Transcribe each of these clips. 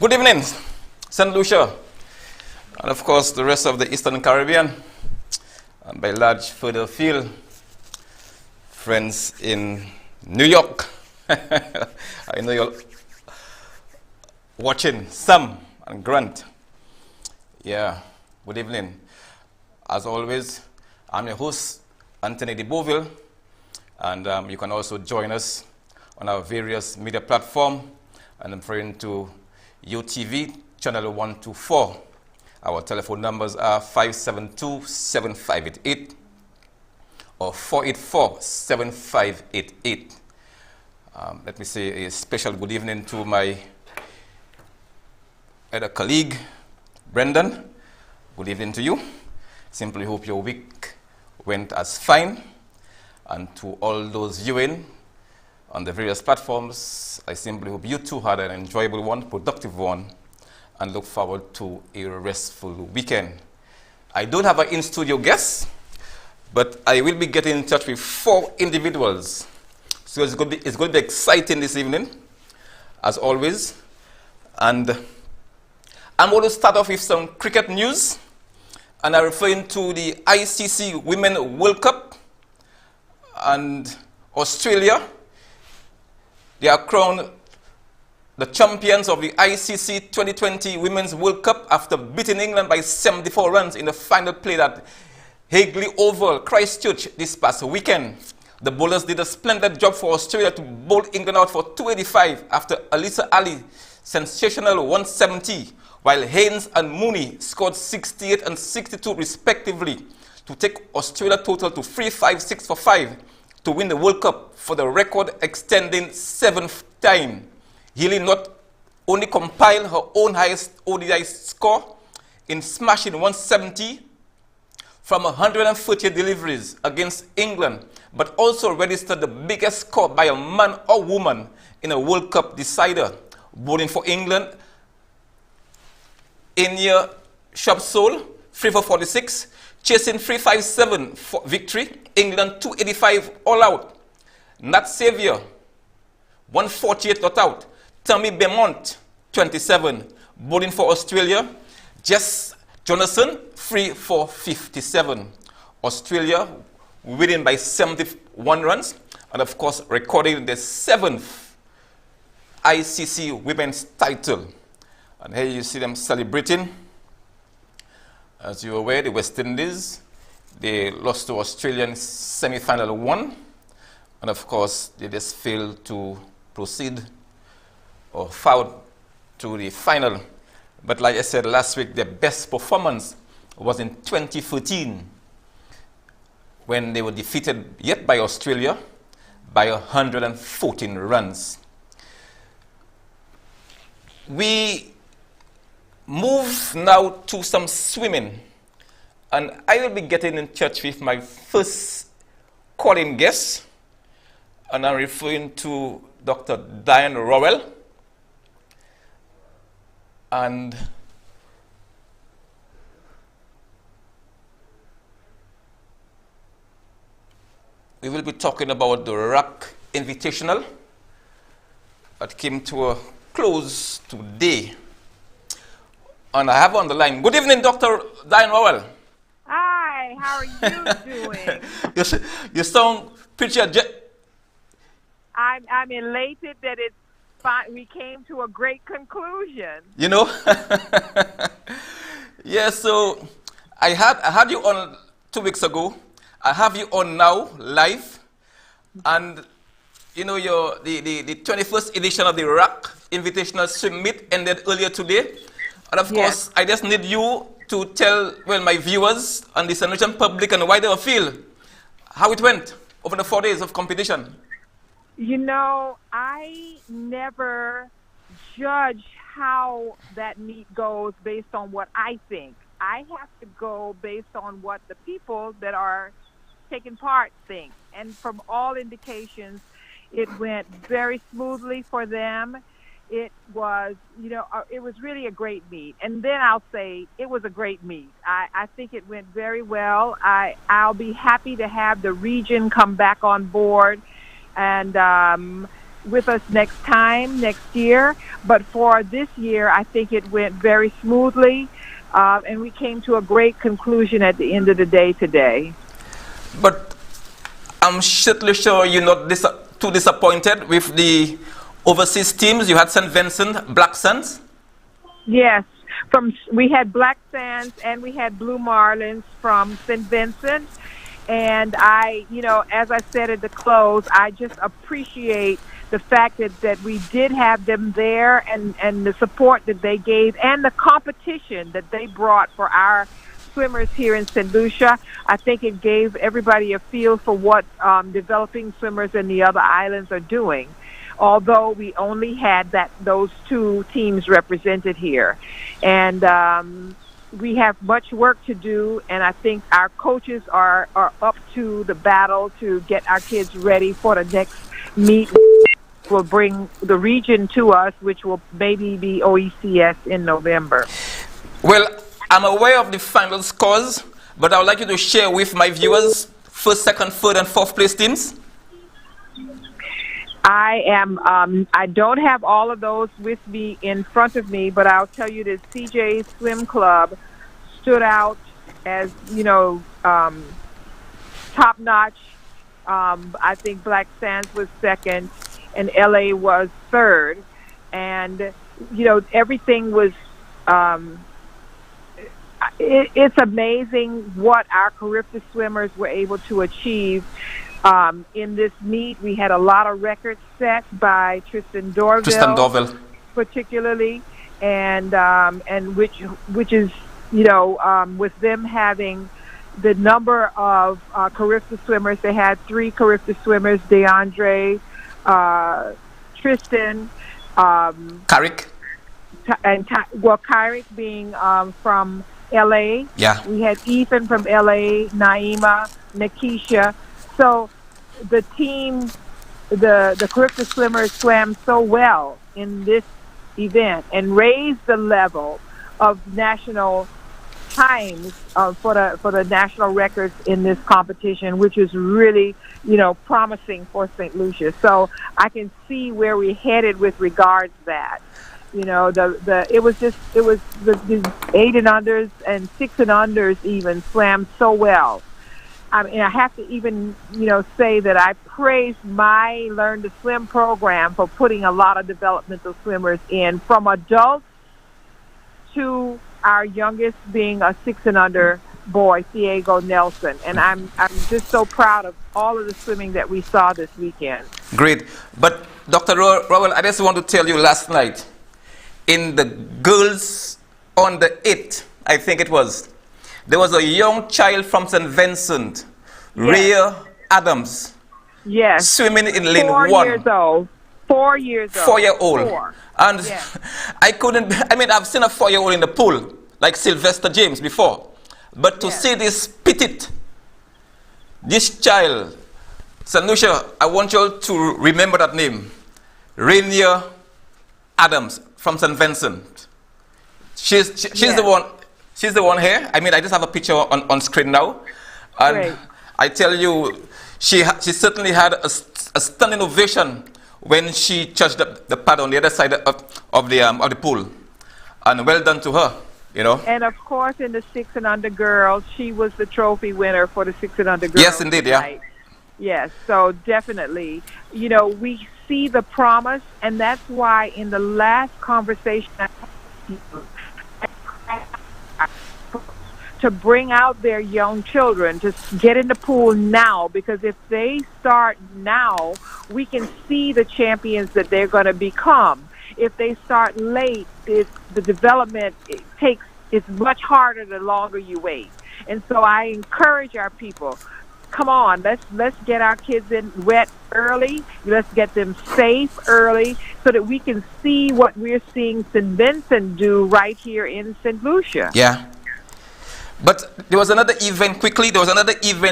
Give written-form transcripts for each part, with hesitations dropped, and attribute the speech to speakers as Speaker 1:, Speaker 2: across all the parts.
Speaker 1: Good evening, St. Lucia, and of course the rest of the Eastern Caribbean, and by large further afield, friends in New York. I know you're watching, Sam and Grant. Yeah, good evening. As always, I'm your host, Anthony de Beauville, and you can also join us on our various media platforms, and I'm referring to UTV channel 124. Our telephone numbers are 572-7588 or 484-7588. Let me say a special good evening to my other colleague, Brendan. Good evening to you. Simply hope your week went as fine. And to all those viewing on the various platforms, I simply hope you too had an enjoyable one, productive one, and look forward to a restful weekend. I don't have an in-studio guest, but I will be getting in touch with 4 individuals. So it's going to be exciting this evening, as always. And I'm going to start off with some cricket news, and I'm referring to the ICC Women World Cup. And Australia, they are crowned the champions of the ICC 2020 Women's World Cup after beating England by 74 runs in the final played at Hagley Oval, Christchurch this past weekend. The bowlers did a splendid job for Australia to bowl England out for 285 after Alyssa Ali sensational 170, while Haynes and Mooney scored 68 and 62 respectively to take Australia total to 356 for 5 to win the World Cup for the record extending 7th time. Healy not only compiled her own highest ODI score in smashing 170 from 130 deliveries against England, but also registered the biggest score by a man or woman in a World Cup decider. Bowling for England, Inya Shabsole, 3 for 46, chasing 357 for victory. England 285 all out. Nat Xavier 148 not out. Tammy Beaumont 27 bowling for Australia. Jess Jonathan 3 for 57. Australia winning by 71 runs, and of course recording the 7th ICC women's title. And here you see them celebrating. As you're aware, the West Indies, they lost to Australia in semi-final 1. And of course, they just failed to proceed or forward to the final. But like I said last week, their best performance was in 2013 when they were defeated yet by Australia by 114 runs. We move now to some swimming, and I will be getting in touch with my first calling guest, and I'm referring to Dr. Diane Rowell. And we will be talking about the RAC Invitational that came to a close today. And I have on the line. Good evening, Dr. Diane Rowell.
Speaker 2: Hi, how are you doing?
Speaker 1: You sound pretty
Speaker 2: I'm elated that we came to a great conclusion.
Speaker 1: You know? Yeah, so I had you on 2 weeks ago. I have you on now, live. And, you know, the 21st edition of the RAC Invitational Swim Meet ended earlier today. And of course, I just need you to tell, well, my viewers and the St. public and the wider field how it went over the 4 days of competition.
Speaker 2: You know, I never judge how that meet goes based on what I think. I have to go based on what the people that are taking part think. And from all indications, it went very smoothly for them. It was, it was really a great meet. And then I'll say it was a great meet. I think it went very well. I'll be happy to have the region come back on board and with us next year. But for this year, I think it went very smoothly, and we came to a great conclusion at the end of the day today.
Speaker 1: But I'm certainly sure you're not too disappointed with the overseas teams. You had St. Vincent, Black Sands.
Speaker 2: Yes, we had Black Sands and we had Blue Marlins from St. Vincent. And as I said at the close, I just appreciate the fact that we did have them there and the support that they gave and the competition that they brought for our swimmers here in St. Lucia. I think it gave everybody a feel for what developing swimmers in the other islands are doing, although we only had those two teams represented here. And we have much work to do, and I think our coaches are up to the battle to get our kids ready for the next meet. Will bring the region to us, which will maybe be OECS in November.
Speaker 1: Well, I'm aware of the final scores, but I would like you to share with my viewers first, second, third, and fourth place teams.
Speaker 2: I don't have all of those with me in front of me, but I'll tell you that CJ Swim Club stood out as, top notch. I think Black Sands was second and LA was third. And, everything was, it's amazing what our Caribbean swimmers were able to achieve. In this meet, we had a lot of records set by Tristan Dorville. Particularly, and which is, with them having the number of Caribbean swimmers, they had 3 Caribbean swimmers: DeAndre, Tristan,
Speaker 1: Carrick,
Speaker 2: and Carrick being from LA.
Speaker 1: Yeah,
Speaker 2: we had Ethan from LA, Naima, Nakisha. So the team, the Caribbean swimmers swam so well in this event and raised the level of national times for the national records in this competition, which is really, promising for St. Lucia. So I can see where we're headed with regards to that. It was the 8 and unders and 6 and unders even swam so well. I mean, I have to even, say that I praise my Learn to Swim program for putting a lot of developmental swimmers in, from adults to our youngest being a 6 and under boy, Diego Nelson. And I'm just so proud of all of the swimming that we saw this weekend.
Speaker 1: Great. But Dr. Rowell, I just want to tell you, last night, in the girls on the 8th, I think it was, there was a young child from St. Vincent, Rhea Adams, swimming in lane 1.
Speaker 2: 4 years old. 4 years old.
Speaker 1: 4-year-old.
Speaker 2: 4.
Speaker 1: And I've seen a 4-year-old in the pool, like Sylvester James before. But to see this child, St. Lucia, I want you all to remember that name, Rhea Adams from St. Vincent. She's the one. She's the one here. I just have a picture on screen now. And
Speaker 2: great.
Speaker 1: I tell you, she certainly had a stunning ovation when she touched the pad on the other side of the pool. And well done to her,
Speaker 2: And of course, in the 6 and under girls, she was the trophy winner for the 6 and under girls.
Speaker 1: Yes, indeed,
Speaker 2: tonight. Yes, so definitely, we see the promise, and that's why in the last conversation to bring out their young children to get in the pool now, because if they start now, we can see the champions that they're going to become. If they start late, the development it's much harder the longer you wait. And so I encourage our people, come on, let's get our kids in wet early. Let's get them safe early so that we can see what we're seeing St. Vincent do right here in St. Lucia.
Speaker 1: Yeah. But there was another event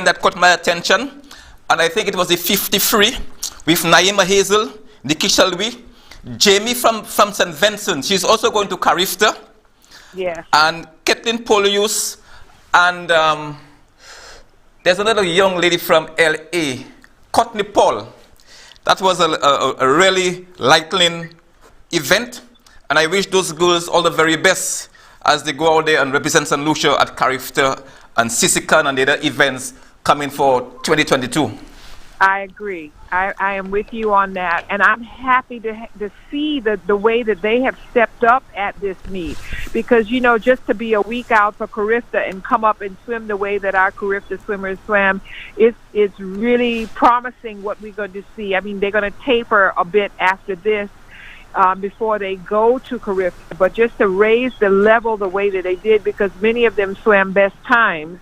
Speaker 1: that caught my attention, and I think it was the 53 with Naima Hazel, Nikisha Louis, Jamie from St. Vincent. She's also going to Carifta.
Speaker 2: Yes.
Speaker 1: And Kathleen Polius, and there's another young lady from LA, Courtney Paul. That was a really lightning event, and I wish those girls all the very best as they go out there and represent St. Lucia at Carifta and Sisikan and the other events coming for 2022.
Speaker 2: I agree. I am with you on that, and I'm happy to see the way that they have stepped up at this meet, because you know, just to be a week out for Carifta and come up and swim the way that our Carifta swimmers swam, it's really promising what we're going to see. I mean, they're going to taper a bit after this before they go to Carifta, but just to raise the level the way that they did, because many of them swam best times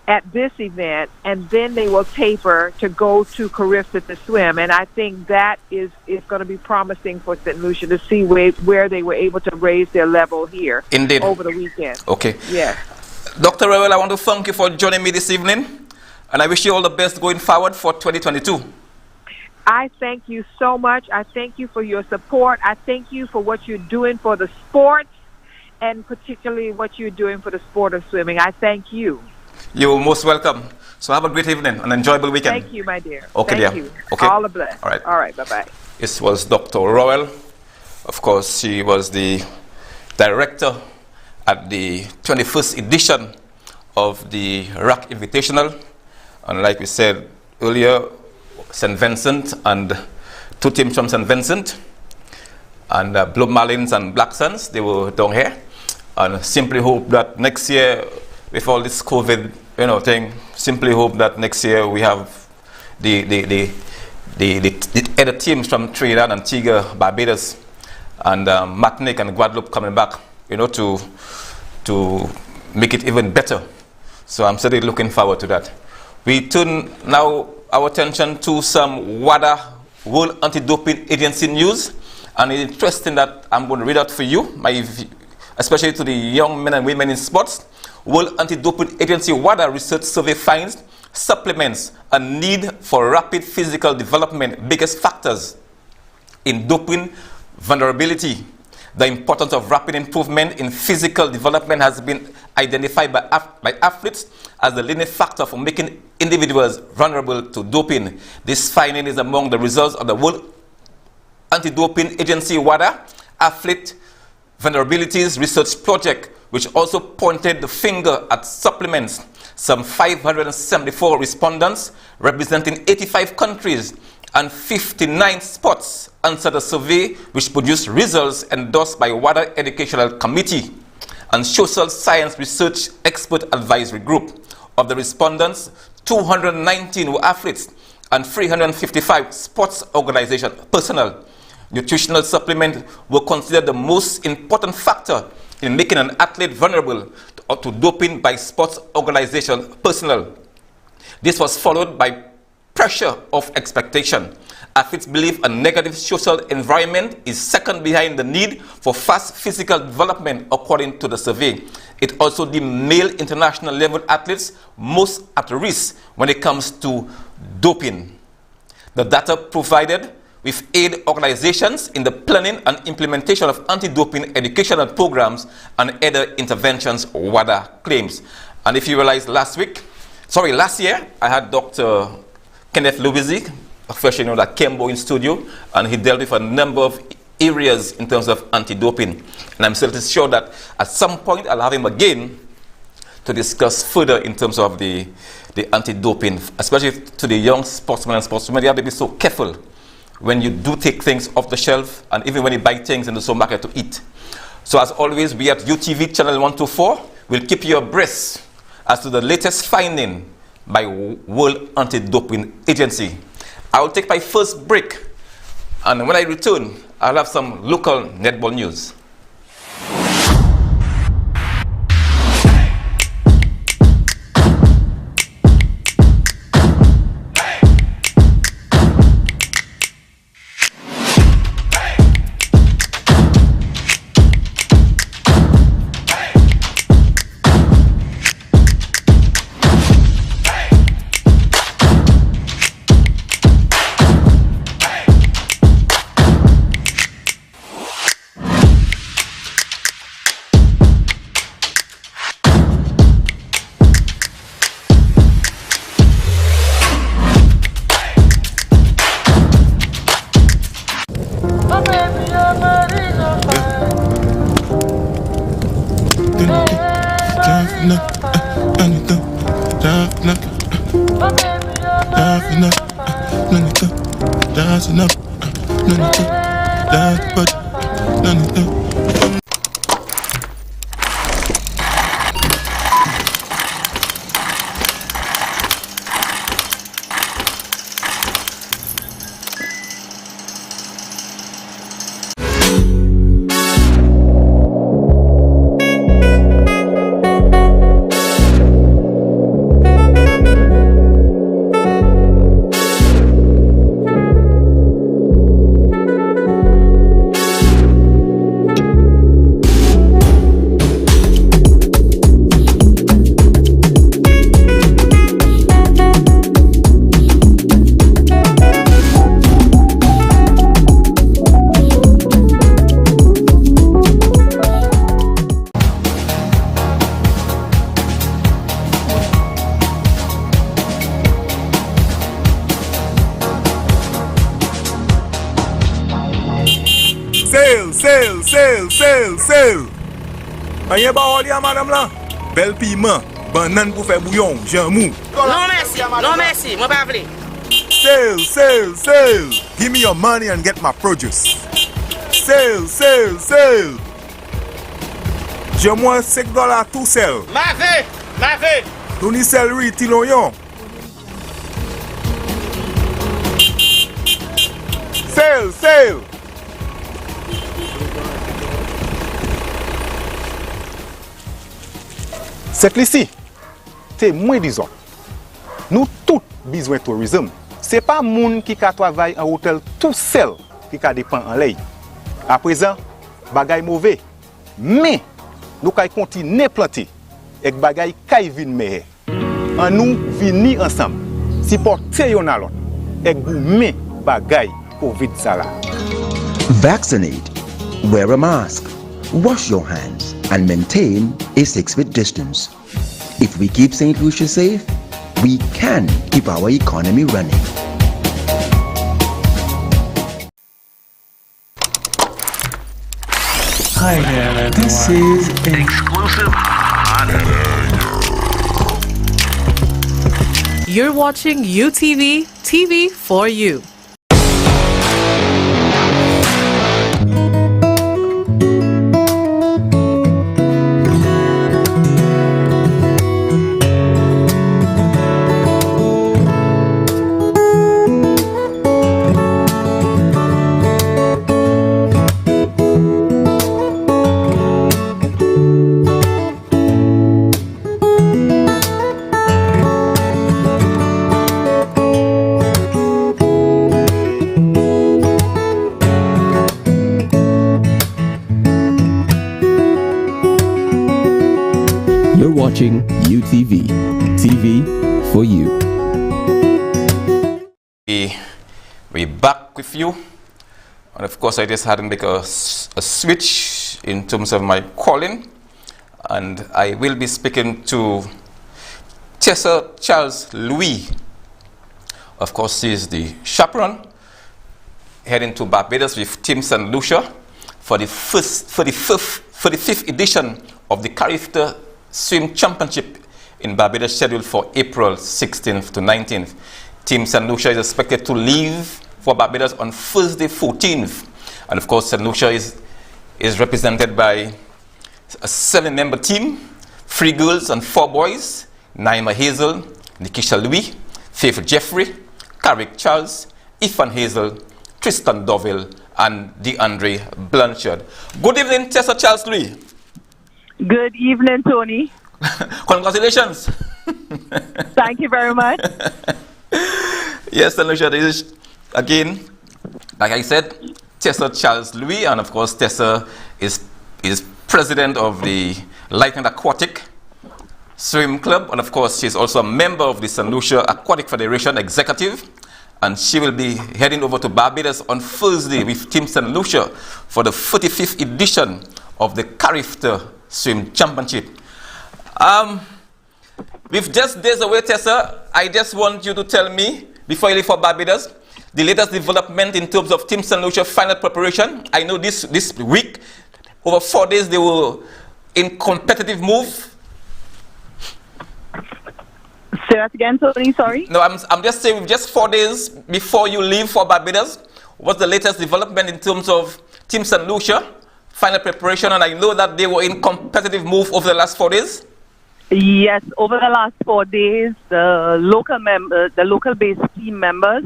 Speaker 2: at this event, and then they will taper to go to Carifta to swim. And I think that is going to be promising for St. Lucia to see where they were able to raise their level here.
Speaker 1: Indeed.
Speaker 2: Over the weekend.
Speaker 1: Okay.
Speaker 2: Yes.
Speaker 1: Dr. Rowell, I want to thank you for joining me this evening, and I wish you all the best going forward for 2022.
Speaker 2: I thank you so much. I thank you for your support. I thank you for what you're doing for the sport, and particularly what you're doing for the sport of swimming. I thank you.
Speaker 1: You're most welcome. So have a great evening, an enjoyable weekend.
Speaker 2: Thank you, my dear.
Speaker 1: Okay,
Speaker 2: thank
Speaker 1: dear.
Speaker 2: you.
Speaker 1: Okay.
Speaker 2: All the best.
Speaker 1: All right.
Speaker 2: All right. Bye-bye.
Speaker 1: This was Dr. Rowell. Of course, she was the director at the 21st edition of the RAC Invitational. And like we said earlier, St. Vincent and two teams from St. Vincent and Blue Marlins and Black Suns, they were down here. And simply hope that next year, with all this COVID, thing, simply hope that next year we have the other teams from Trinidad, Antigua, Barbados, and Martinique and Guadeloupe coming back, to make it even better. So I'm certainly looking forward to that. We turn now our attention to some WADA, World Anti-Doping Agency news, and it's interesting that I'm going to read out for you, especially to the young men and women in sports. World Anti-Doping Agency WADA research survey finds supplements a need for rapid physical development biggest factors in doping vulnerability. The importance of rapid improvement in physical development has been identified by athletes as the leading factor for making individuals vulnerable to doping. This finding is among the results of the World Anti-Doping Agency WADA Athlete Vulnerabilities Research Project, which also pointed the finger at supplements. Some 574 respondents, representing 85 countries and 59 sports, answered a survey which produced results endorsed by WADA Educational Committee and Social Science Research Expert Advisory Group. Of the respondents, 219 were athletes and 355 sports organization personnel. Nutritional supplements were considered the most important factor in making an athlete vulnerable to doping by sports organization personnel. This was followed by pressure of expectation. Athletes believe a negative social environment is second behind the need for fast physical development, according to the survey. It also deemed male international level athletes most at risk when it comes to doping. The data provided with aid organizations in the planning and implementation of anti-doping educational programs and other interventions, WADA claims. And if you realize last year, I had Dr. Kenneth Louisi, a professional at Kembo in studio, and he dealt with a number of areas in terms of anti-doping. And I'm certainly sure that at some point I'll have him again to discuss further in terms of the anti-doping, especially to the young sportsmen and sportswomen. They have to be so careful when you do take things off the shelf, and even when you buy things in the supermarket to eat. So as always, we at UTV channel 124 will keep you abreast as to the latest finding by World Anti-Doping Agency. I will take my first break, and when I return, I'll have some local netball news.
Speaker 3: Sale. Rien ba oli à madame là. Bel piment, banane pour faire bouillon, j'en mou.
Speaker 4: Non merci, moi pas vle.
Speaker 3: Sale. Give me your money and get my produce. Sale. J'ai moins $5 tout sel.
Speaker 4: Ma ve.
Speaker 3: Tony celery, ti l'oignon. Sale.
Speaker 5: C'est ici, c'est moins disons. Nous tous besoin de tourisme. Ce n'est pas moun qui travaille en hôtel tout seul qui dépend en l'air. À présent, bagay mauvais. Mais nous pouvons continuer à planter et bagay kay vin meilleur. En nous venir ensemble, supporter yon alot et goumer bagay pour vite ça là.
Speaker 6: Vaccinate, wear a mask, wash your hands, and maintain a 6-feet distance. If we keep St. Lucia safe, we can keep our economy running.
Speaker 7: Hi there, this is
Speaker 8: exclusive hot.
Speaker 9: You're watching UTV TV for you.
Speaker 10: Watching UTV TV for you.
Speaker 1: We're back with you, and of course I just had to make a switch in terms of my calling, and I will be speaking to Tessa Charles Louis. Of course, she is the chaperone heading to Barbados with Team St. Lucia for the fifth edition of the Character Swim Championship in Barbados, scheduled for April 16th to 19th. Team St. Lucia is expected to leave for Barbados on Thursday 14th. And of course, St. Lucia is represented by a 7-member team, 3 girls and 4 boys: Naima Hazel, Nikisha Louis, Faith Jeffrey, Carrick Charles, Ethan Hazel, Tristan Doville, and DeAndre Blanchard. Good evening, Tessa Charles Louis.
Speaker 2: Good evening, Tony.
Speaker 1: Congratulations.
Speaker 2: Thank you very much.
Speaker 1: Yes, St. Lucia, this is, again, like I said, Tessa Charles Louis, and of course, Tessa is president of the Light and Aquatic Swim Club, and of course, she's also a member of the St. Lucia Aquatic Federation Executive, and she will be heading over to Barbados on Thursday with Team St. Lucia for the 45th edition of the Character Swim Championship. With just days away, Tessa, I just want you to tell me, before you leave for Barbados, the latest development in terms of Team St. Lucia final preparation. I know this week, over 4 days, they were in competitive move
Speaker 2: Say that again, Tony, sorry?
Speaker 1: No, I'm just saying, just 4 days before you leave for Barbados, what's the latest development in terms of Team St. Lucia, final preparation? And I know that they were in competitive move over the last 4 days.
Speaker 2: Yes, over the last 4 days, the local-based team members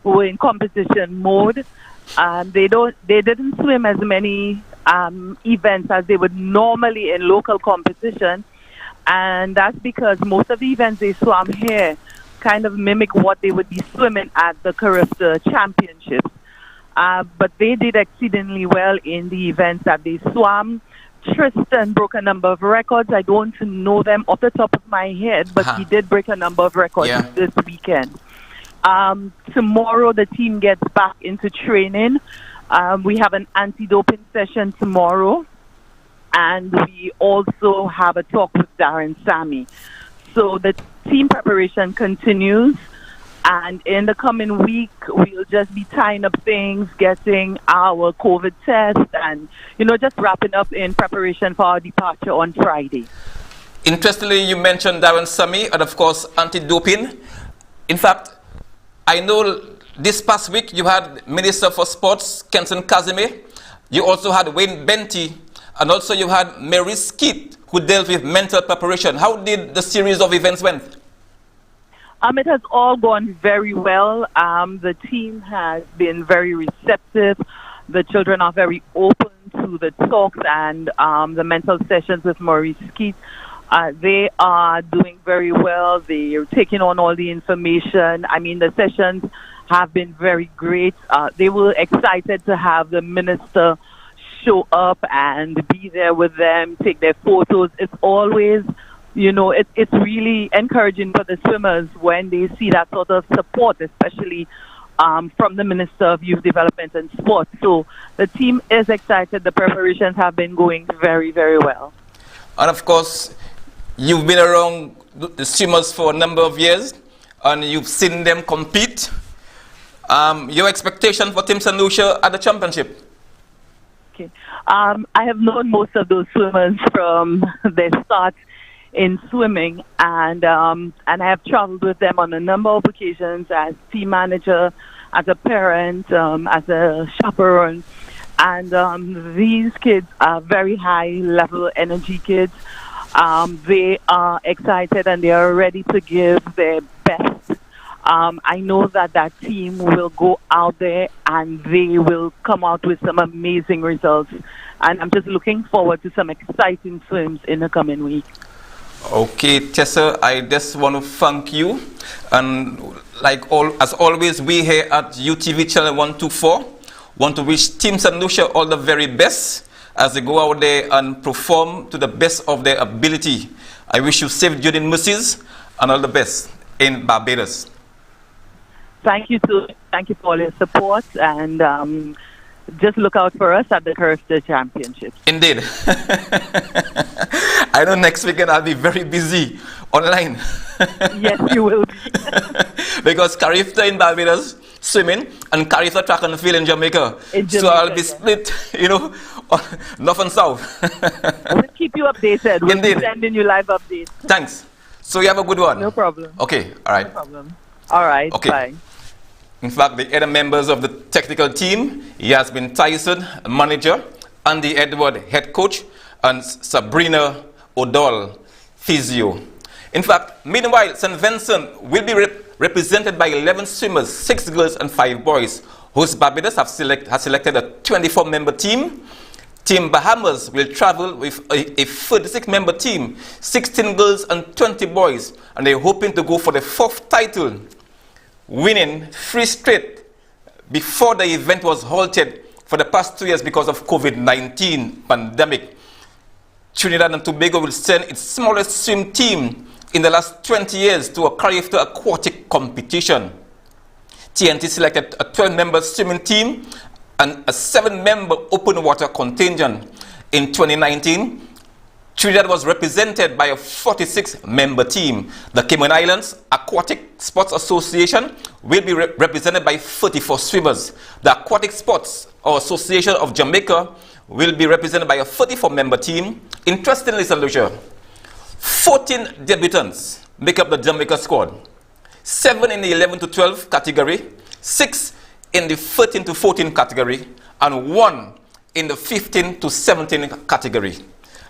Speaker 2: who were in competition mode, they didn't swim as many events as they would normally in local competition, and that's because most of the events they swam here kind of mimic what they would be swimming at the Caribbean Championships. But they did exceedingly well in the events that they swam. Tristan broke a number of records. I don't know them off the top of my head, but he did break a number of records this weekend. Tomorrow the team gets back into training. We have an anti-doping session tomorrow, and we also have a talk with Darren Sammy. So the team preparation continues, and in the coming week, we'll just be tying up things, getting our COVID test, and, just wrapping up in preparation for our departure on Friday.
Speaker 1: Interestingly, you mentioned Darren Sammy and, of course, anti-doping. In fact, I know this past week you had Minister for Sports, Kenson Kazime. You also had Wayne Benty, and also you had Mary Skeet, who dealt with mental preparation. How did the series of events went?
Speaker 2: It has all gone very well. The team has been very receptive. The children are very open to the talks and the mental sessions with Maurice Skeet. They are doing very well. They're taking on all the information. I mean, the sessions have been very great. They were excited to have the minister show up and be there with them, take their photos. It's always, it's really encouraging for the swimmers when they see that sort of support, especially from the Minister of Youth Development and Sport. So the team is excited. The preparations have been going very, very well.
Speaker 1: And of course, you've been around the swimmers for a number of years, and you've seen them compete. Your expectation for Team St. Lucia at the championship?
Speaker 2: Okay. I have known most of those swimmers from their start in swimming, and I have traveled with them on a number of occasions as team manager, as a parent, as a chaperone. And these kids are very high-level energy kids. They are excited and they are ready to give their best. I know that team will go out there and they will come out with some amazing results. And I'm just looking forward to some exciting swims in the coming week.
Speaker 1: Okay, Tessa, I just want to thank you. And as always, we here at UTV Channel 124 want to wish Team St. Lucia all the very best as they go out there and perform to the best of their ability. I wish you safe journey mercies and all the best in Barbados.
Speaker 2: Thank you too. Thank you for all your support, and just look out for us at the Caribbean Championships.
Speaker 1: Indeed. I know next weekend I'll be very busy online.
Speaker 2: Yes, you will be.
Speaker 1: Because Carifta in Barbados swimming and Carifta track and field in Jamaica. So I'll be split, north and south.
Speaker 2: We'll keep you updated. We'll
Speaker 1: Indeed.
Speaker 2: be sending you live updates.
Speaker 1: Thanks. So you have a good one.
Speaker 2: No problem.
Speaker 1: Okay, all right.
Speaker 2: No problem. All right,
Speaker 1: okay.
Speaker 2: Bye.
Speaker 1: In fact, the other members of the technical team, Yasmin Tyson, manager, Andy Edward, head coach, and Sabrina O'Donnell, physio. In fact, meanwhile, St. Vincent will be represented by 11 swimmers, 6 girls and 5 boys, whose Barbados has selected a 24-member team. Team Bahamas will travel with a 36-member team, 16 girls and 20 boys, and they're hoping to go for the 4th title, winning 3 straight before the event was halted for the past 2 years because of COVID-19 pandemic. Trinidad and Tobago will send its smallest swim team in the last 20 years to a Carifta aquatic competition. TNT selected a 12-member swimming team and a 7-member open water contingent. In 2019, Trinidad was represented by a 46-member team. The Cayman Islands Aquatic Sports Association will be represented by 34 swimmers. The Aquatic Sports Association of Jamaica will be represented by a 34-member team. Interestingly, St. Lucia, 14 debutants make up the Jamaica squad. 7 in the 11 to 12 category, 6 in the 13 to 14 category, and 1 in the 15 to 17 category.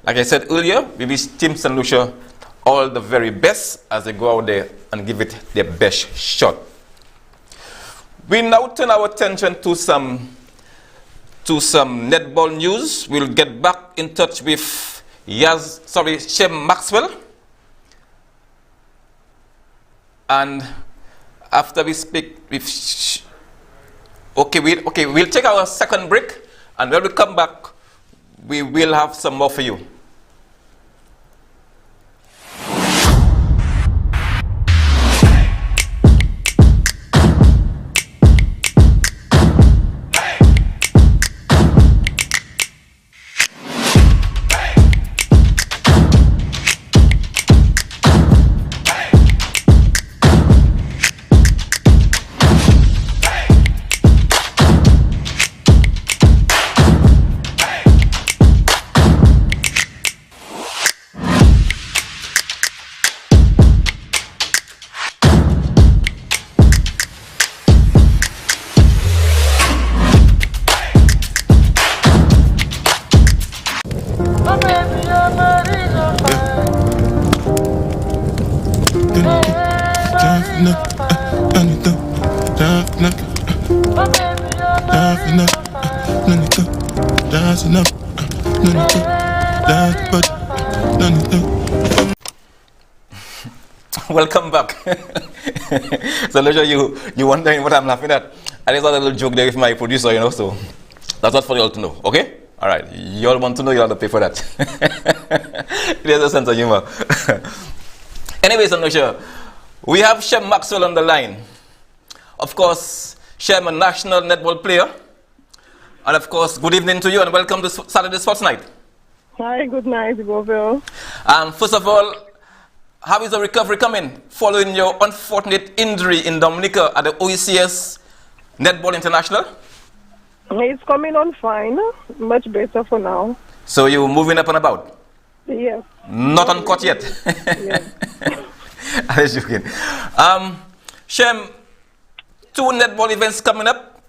Speaker 1: Like I said earlier, we wish Team St. Lucia all the very best as they go out there and give it their best shot. We now turn our attention to some netball news. We'll get back in touch with Shem Maxwell. And after we speak with we'll take our second break, and when we come back, we will have some more for you. Welcome back. So you wondering what I'm laughing at. I just had a little joke there with my producer, so that's not for you all to know, okay? All right, you all want to know, you have to pay for that. There's a sense of humor. Anyways, I'm not sure. We have Shem Maxwell on the line. Of course, Shem, a national netball player. And of course, good evening to you and welcome to Saturday Sports Night.
Speaker 11: Hi, good night, Goville.
Speaker 1: First of all, how is the recovery coming following your unfortunate injury in Dominica at the OECS Netball International?
Speaker 11: It's coming on fine, much better for now.
Speaker 1: So you're moving up and about?
Speaker 11: Yes.
Speaker 1: Not uncut yet?
Speaker 11: Yes.
Speaker 1: I was joking. Shem, 2 netball events coming up.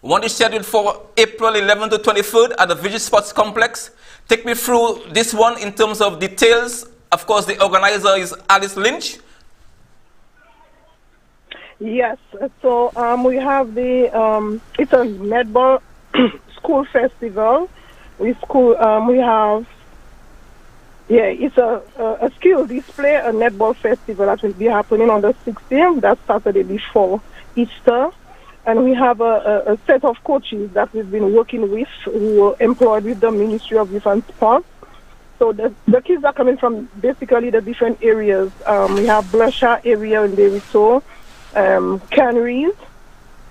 Speaker 1: One is scheduled for April 11th to 23rd at the Village Sports Complex. Take me through this one in terms of details. Of course, the organizer is Alice Lynch.
Speaker 11: Yes, so we have it's a netball school festival. It's a skill display, a netball festival that will be happening on the 16th, that's Saturday before Easter. And we have a set of coaches that we've been working with who are employed with the Ministry of Youth and Sports. So the kids are coming from basically the different areas. We have Blanchard area in Derrito, Canneries,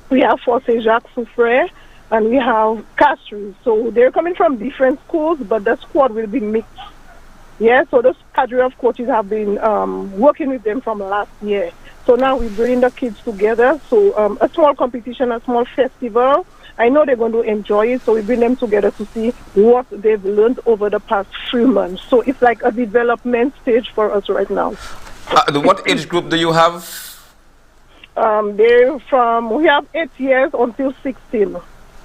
Speaker 11: we have Fort Saint-Jacques-Souffray, and we have Castries. So they're coming from different schools, but the squad will be mixed. Yeah, so the cadre of coaches have been working with them from last year. So now we bring the kids together. So a small competition, a small festival. I know they're going to enjoy it, so we bring them together to see what they've learned over the past 3 months. So it's like a development stage for us right now.
Speaker 1: What age group do you have?
Speaker 11: We have 8 years until 16.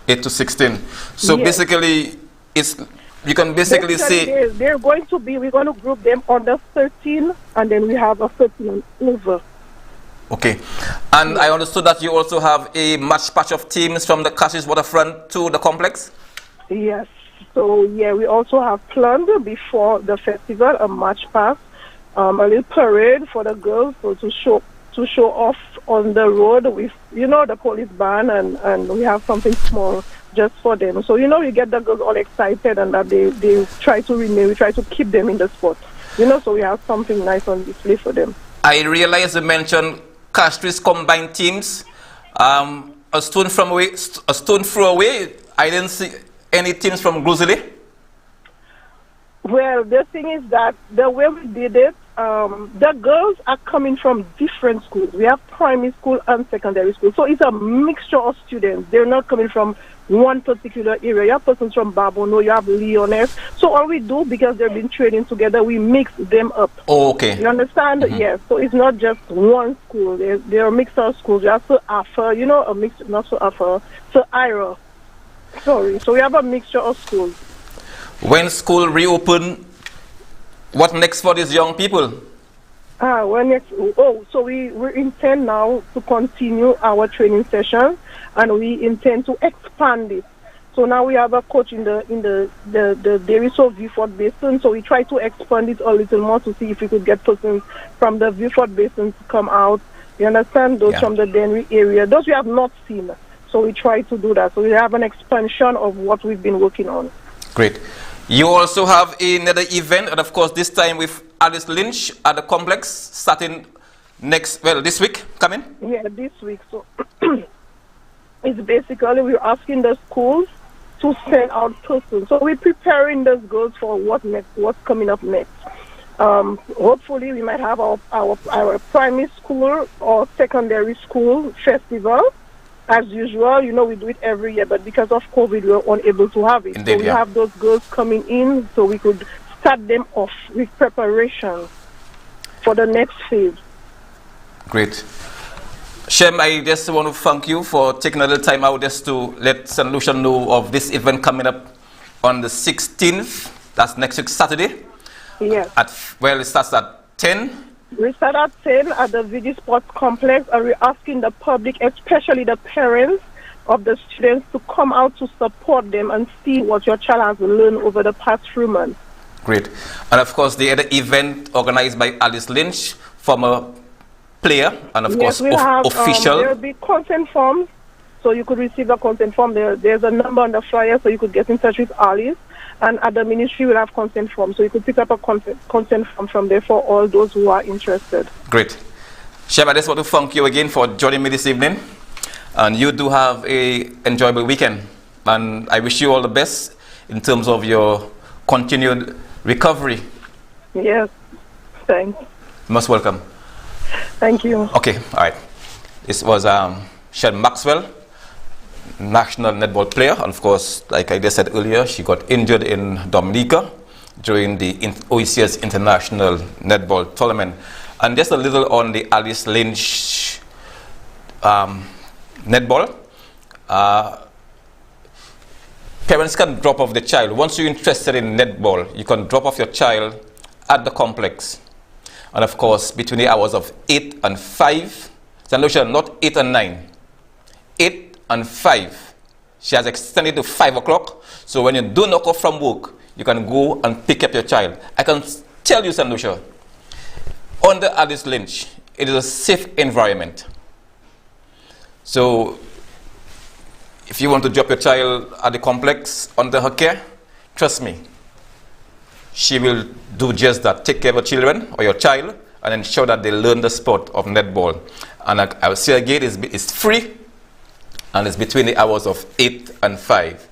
Speaker 1: 8 to 16. So yes. Basically, you can basically say...
Speaker 11: we're going to group them under 13, and then we have a 13 and over.
Speaker 1: Okay. And I understood that you also have a match patch of teams from the Castries waterfront to the complex?
Speaker 11: Yes. So, yeah, we also have planned before the festival a match pass, a little parade for the girls to show off on the road with, the police band, and we have something small just for them. So, we get the girls all excited and that they try to remain, we try to keep them in the sport. So we have something nice on display for them.
Speaker 1: I realize you mentioned Castries combined teams. A stone throw away, I didn't see any teams from Grizzly.
Speaker 11: Well, the thing is that the way we did it, the girls are coming from different schools. We have primary school and secondary school. So it's a mixture of students. They're not coming from one particular area. You have persons from Babono, you have Leoness. So all we do, because they've been training together, we mix them up.
Speaker 1: Oh, okay.
Speaker 11: You understand?
Speaker 1: Mm-hmm.
Speaker 11: Yes. So it's not just one school. They're a mixture of schools. You have Sir Afar, a mix, not Sir Afar, Sir Ira. Sorry. So we have a mixture of schools.
Speaker 1: When school reopen, what next for these young people?
Speaker 11: So we intend now to continue our training sessions, and we intend to expand it. So now we have a coach in the Deriso Vieux-Fort Basin, so we try to expand it a little more to see if we could get persons from the Vieux-Fort Basin to come out. You understand? Those from the Dennery area. Those we have not seen. So we try to do that. So we have an expansion of what we've been working on.
Speaker 1: Great. You also have another event, and of course this time with Alice Lynch at the complex, starting this week, coming?
Speaker 11: Yeah, this week. So it's basically we're asking the schools to send out persons. So we're preparing those girls for what's coming up next. Hopefully we might have our primary school or secondary school festival. As usual, we do it every year, but because of COVID, we were unable to have it.
Speaker 1: Indeed,
Speaker 11: so we have those girls coming in so we could start them off with preparation for the next phase.
Speaker 1: Great. Shem, I just want to thank you for taking a little time out just to let St. Lucia know of this event coming up on the 16th. That's next week, Saturday.
Speaker 11: Yes.
Speaker 1: It starts at 10.
Speaker 11: We start at 10 at the VG Sports Complex, and we're asking the public, especially the parents of the students, to come out to support them and see what your child has learned over the past few months.
Speaker 1: Great. And of course, the other event organized by Alice Lynch, former player, and of course, official.
Speaker 11: There will be consent forms, so you could receive a consent form. There's a number on the flyer, so you could get in touch with Alice. And at the ministry, we'll have consent form. So you could pick up a consent form from there for all those who are interested.
Speaker 1: Great. Shem, I just want to thank you again for joining me this evening. And you do have an enjoyable weekend. And I wish you all the best in terms of your continued recovery.
Speaker 11: Yes. Thanks.
Speaker 1: Most welcome.
Speaker 11: Thank you.
Speaker 1: Okay. All right. This was Shem Maxwell, national netball player, and of course, like I just said earlier, she got injured in Dominica during the OECS International Netball Tournament. And just a little on the Alice Lynch netball. Parents can drop off the child. Once you're interested in netball, you can drop off your child at the complex. And of course, between the hours of 8 and 5, St. Lucia, not 8 and 9, 8 and 5. She has extended to 5 o'clock. So when you do knock off from work, you can go and pick up your child. I can tell you, St. Lucia, under Alice Lynch, it is a safe environment. So if you want to drop your child at the complex under her care, trust me, she will do just that. Take care of your children or your child and ensure that they learn the sport of netball. And I will say again, it's free. And it's between the hours of 8 and 5.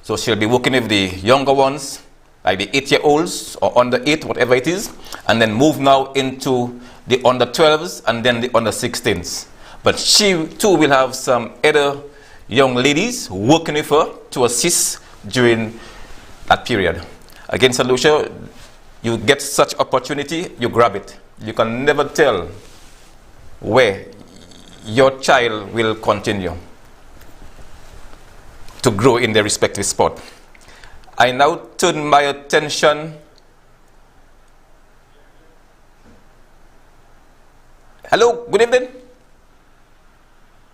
Speaker 1: So she'll be working with the younger ones, like the 8-year-olds or under 8, whatever it is, and then move now into the under 12s and then the under 16s. But she too will have some other young ladies working with her to assist during that period. Again, St. Lucia, you get such opportunity, you grab it. You can never tell where your child will continue to grow in their respective sport. I now turn my attention. Hello, good evening.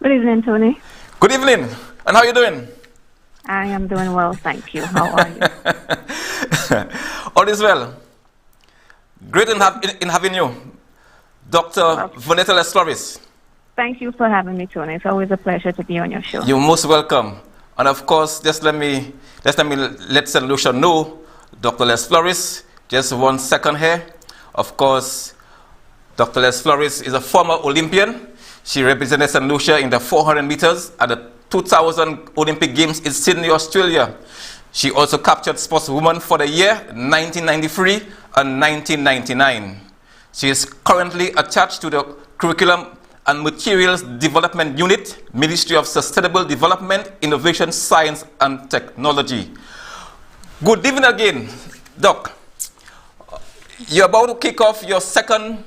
Speaker 12: Good evening, Tony.
Speaker 1: Good evening. And how are you doing?
Speaker 12: I am doing well, thank you. How are you?
Speaker 1: All is well. Great in having you, Dr. Vanessa Lesloris.
Speaker 12: Thank you for having me, Tony. It's always a pleasure to be on your show.
Speaker 1: You're most welcome. And of course, just let me let St. Lucia know, Dr. Les Flores, just 1 second here. Of course, Dr. Les Flores is a former Olympian. She represented St. Lucia in the 400 meters at the 2000 Olympic Games in Sydney, Australia. She also captured Sportswoman for the year 1993 and 1999. She is currently attached to the Curriculum and Materials Development Unit, Ministry of Sustainable Development, Innovation, Science and Technology. Good evening again, Doc. You're about to kick off your second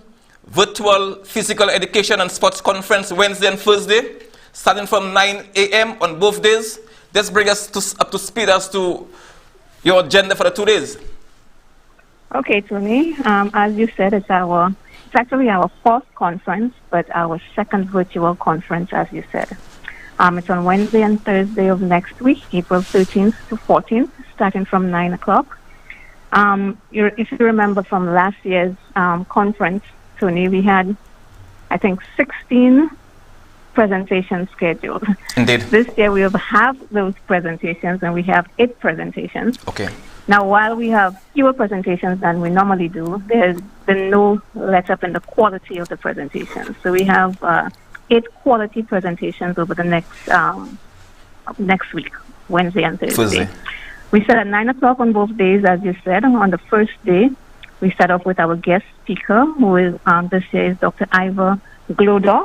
Speaker 1: virtual physical education and sports conference Wednesday and Thursday, starting from 9 a.m. on both days. Let's bring us up to speed as to your agenda for the 2 days.
Speaker 12: Okay, Tony. As you said, it's actually our fourth conference, but our second virtual conference, as you said. It's on Wednesday and Thursday of next week, April 13th to 14th, starting from 9 o'clock. If you remember from last year's conference, Tony, we had, I think, 16 presentations scheduled.
Speaker 1: Indeed.
Speaker 12: This year we will have those presentations, and we have 8 presentations.
Speaker 1: Okay.
Speaker 12: Now, while we have fewer presentations than we normally do, there's been no let-up in the quality of the presentations. So we have 8 quality presentations over the next week, Wednesday and Thursday. We start at 9 o'clock on both days, as you said. On the first day, we start off with our guest speaker, who is this year is Dr. Iva Glodor.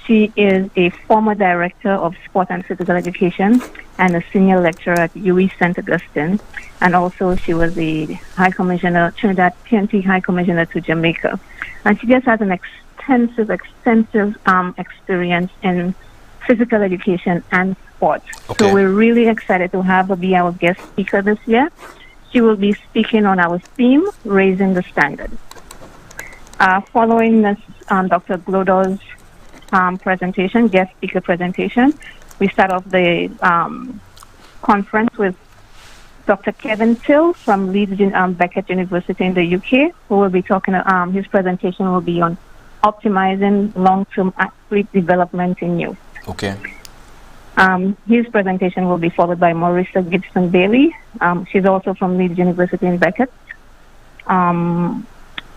Speaker 12: She is a former director of sport and physical education and a senior lecturer at UE St. Augustine. And also she was the High Commissioner, Trinidad PNP High Commissioner to Jamaica. And she just has an extensive experience in physical education and sport. Okay. So we're really excited to have her be our guest speaker this year. She will be speaking on our theme, Raising the Standard. Following this, Dr. Glodor's presentation, guest speaker presentation, we start off the conference with Dr. Kevin Till from Leeds Beckett University in the UK, who will be talking, his presentation will be on optimizing long-term athlete development in youth.
Speaker 1: Okay.
Speaker 12: His presentation will be followed by Marissa Gibson-Bailey. She's also from Leeds University in Beckett.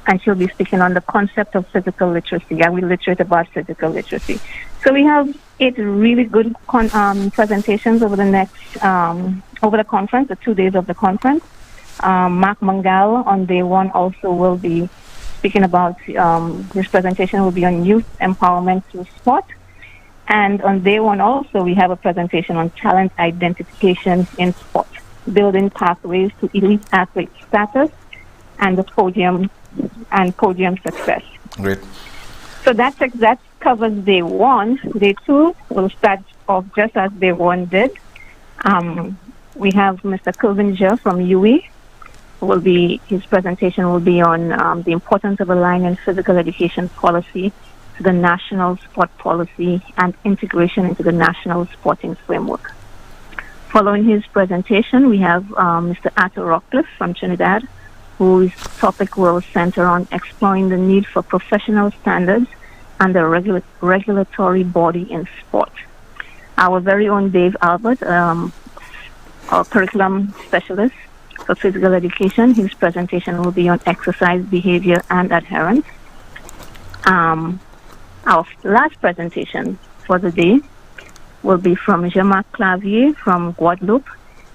Speaker 12: And she'll be speaking on the concept of physical literacy. Are we literate about physical literacy? So we have 8 really good presentations over the conference, the 2 days of the conference. Mark Mangal on day 1 also will be speaking about, his presentation will be on youth empowerment through sport. And on day 1 also, we have a presentation on talent identification in sport, building pathways to elite athlete status and the podium success.
Speaker 1: Great.
Speaker 12: So that covers day 1. Day 2 will start off just as day 1 did. We have Mr. Kilvinger from UE. His presentation will be on the importance of aligning physical education policy to the national sport policy and integration into the national sporting framework. Following his presentation, we have Mr. Arthur Rockcliffe from Trinidad, whose topic will center on exploring the need for professional standards and the regulatory body in sport. Our very own Dave Albert, our curriculum specialist for physical education, his presentation will be on exercise, behavior, and adherence. Our last presentation for the day will be from Jean-Marc Clavier from Guadeloupe,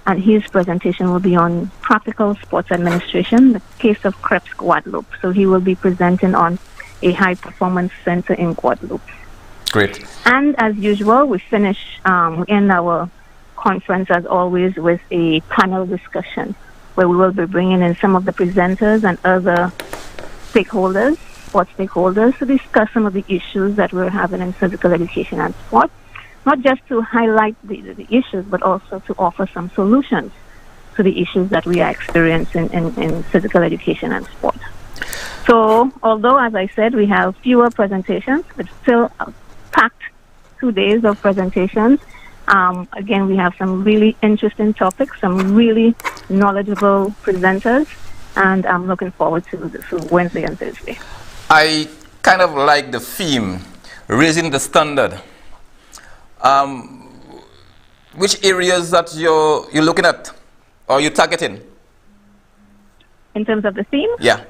Speaker 12: and his presentation will be on practical sports administration, the case of Krebs Guadeloupe. So he will be presenting on a high-performance center in Guadeloupe.
Speaker 1: Great.
Speaker 12: And as usual, we end our conference, as always, with a panel discussion where we will be bringing in some of the presenters and other stakeholders, sports stakeholders, to discuss some of the issues that we're having in physical education and sport. Not just to highlight the issues, but also to offer some solutions to the issues that we are experiencing in physical education and sport. So, although, as I said, we have fewer presentations, but still a packed 2 days of presentations. Again, we have some really interesting topics, some really knowledgeable presenters, and I'm looking forward to Wednesday and Thursday.
Speaker 1: I kind of like the theme, raising the standard. Which areas that you're looking at or you're targeting?
Speaker 12: In terms of the theme?
Speaker 1: Yeah.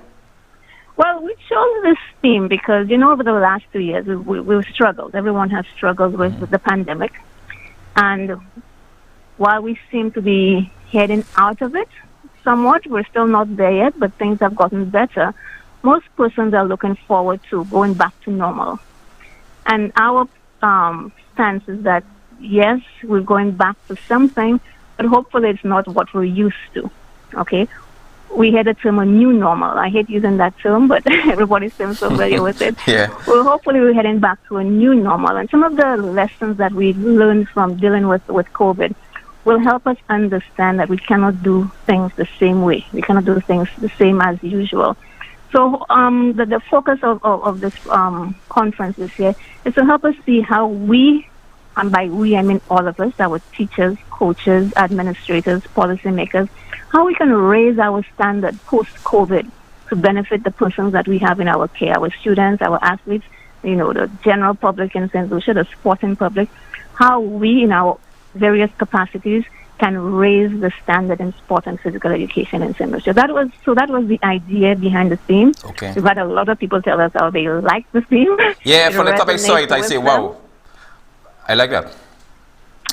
Speaker 12: Well, we chose this theme because, over the last 2 years, we've struggled. Everyone has struggled with the pandemic. And while we seem to be heading out of it somewhat, we're still not there yet, but things have gotten better. most persons are looking forward to going back to normal. And our stance is that, yes, we're going back to something, but hopefully it's not what we're used to, okay? We had the term a new normal. I hate using that term, but everybody seems familiar with it.
Speaker 1: Yeah.
Speaker 12: Well, hopefully we're heading back to a new normal. And some of the lessons that we learned from dealing with COVID will help us understand that we cannot do things the same way. We cannot do things the same as usual. So the focus of this conference this year is to help us see how we, and by we I mean all of us, our teachers, coaches, administrators, policymakers, how we can raise our standard post-COVID to benefit the persons that we have in our care, our students, our athletes, the general public in St. Lucia, the sporting public, how we in our various capacities can raise the standard in sport and physical education in St. Lucia. That was the idea behind the theme.
Speaker 1: Okay.
Speaker 12: We've had a lot of people tell us how they like the theme.
Speaker 1: Yeah, from the top I saw it, I say, wow, I like that.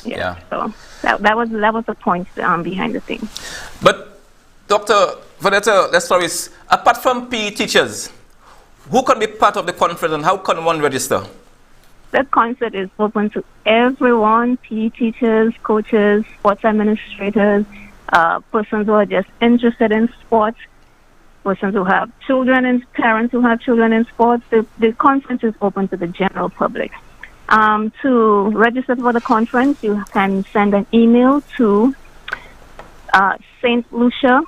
Speaker 12: Yeah. So that was the point behind the theme.
Speaker 1: But Dr. Vanetta Lestloris, apart from PE teachers, who can be part of the conference and how can one register?
Speaker 12: That concert is open to everyone, PE teachers, coaches, sports administrators, persons who are just interested in sports, persons who have children and parents who have children in sports. The conference is open to the general public. To register for the conference, you can send an email to St. Lucia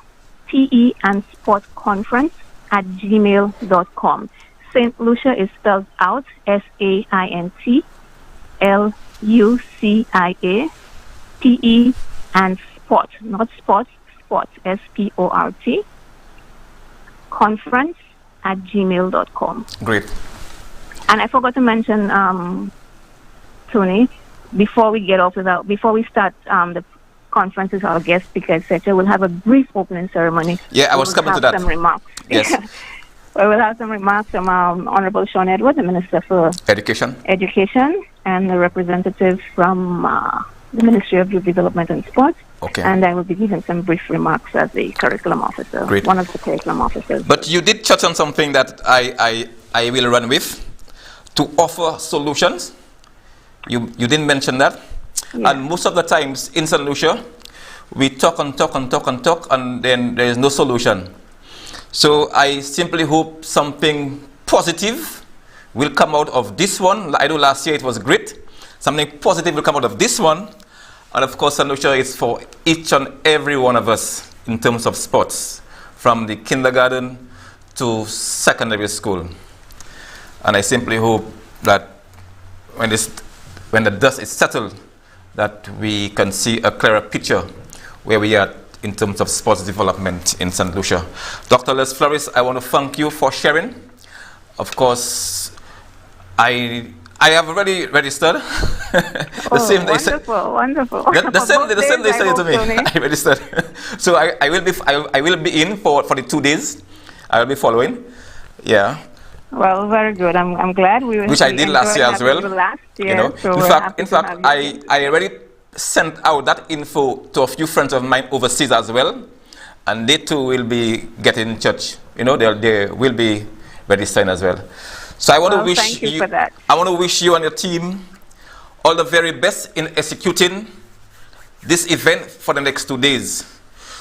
Speaker 12: PE and Sport Conference @gmail.com. St. Lucia is spelled out SAINTLUCIA, PE and Sport, not sports, sports, SPORT, conference @gmail.com.
Speaker 1: Great.
Speaker 12: And I forgot to mention, Tony, before we start the conference with our guest speaker, etc., we'll have a brief opening ceremony.
Speaker 1: Yeah, I was coming to that.
Speaker 12: Some remarks.
Speaker 1: Yes.
Speaker 12: We will have some remarks from Honorable Sean Edwards, the Minister for
Speaker 1: Education,
Speaker 12: and the representative from the Ministry of Youth Development and Sports.
Speaker 1: Okay.
Speaker 12: And I will be giving some brief remarks as the curriculum officer,
Speaker 1: Great.
Speaker 12: one of the curriculum officers.
Speaker 1: But you did touch on something that I will run with, to offer solutions. You didn't mention that. Yeah. And most of the times in St. Lucia, we talk and then there is no solution. So I simply hope something positive will come out of this one. I know last year it was great. Something positive will come out of this one. And of course, St. Lucia is for each and every one of us in terms of sports, from the kindergarten to secondary school. And I simply hope that when the dust is settled, that we can see a clearer picture where we are in terms of sports development in St. Lucia. Dr. Les Flores, I want to thank you for sharing. Of course, I have already registered.
Speaker 12: Wonderful.
Speaker 1: The same day they said it to me. I registered. So I will be in for the 2 days. I will be following. Yeah.
Speaker 12: Well, very good. I'm glad
Speaker 1: which I did last year as well.
Speaker 12: Last year,
Speaker 1: so in fact, I already sent out that info to a few friends of mine overseas as well, and they too will be getting in touch. They will be registering as well. So I want to wish
Speaker 12: thank you for that.
Speaker 1: I want to wish you and your team all the very best in executing this event for the next 2 days.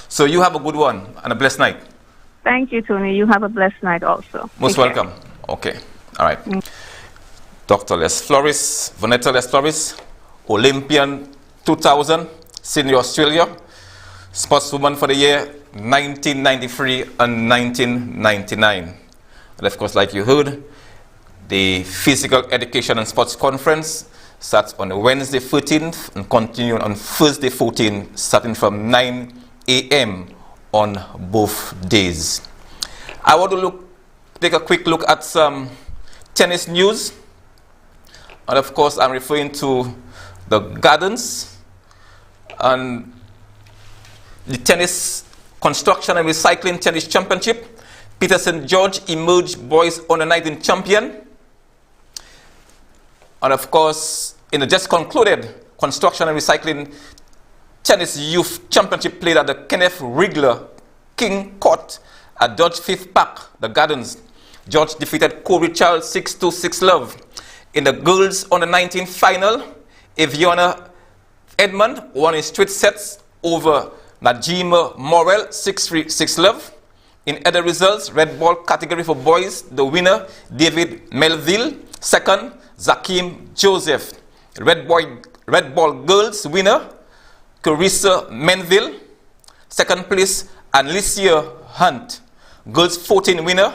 Speaker 1: So you have a good one and a blessed night.
Speaker 12: Thank you, Tony. You have a blessed night also.
Speaker 1: Most welcome. Okay. All right. Dr. Les Flores, Vanetta Les Flores, Olympian 2000, Senior Australia, Sportswoman for the year 1993 and 1999. And of course, like you heard, the Physical Education and Sports Conference starts on Wednesday 13th and continues on Thursday 14th, starting from 9 a.m. on both days. I want to take a quick look at some tennis news. And of course, I'm referring to the Gardens and the Tennis Construction and Recycling Tennis Championship. Peter St. George emerged boys under 19 champion. And of course, in the just concluded Construction and Recycling Tennis Youth Championship played at the Kenneth Rigler King Court at Dodge Fifth Park, the Gardens, George defeated Corey Charles 6-6 love. In the girls under 19 final, Aviana Edmond won in straight sets over Najima Morel 6-3 love. In other results, red ball category for boys, the winner David Melville, second Zakim Joseph. Red ball girls winner Carissa Menville, second place Alicia Hunt. Girls 14 winner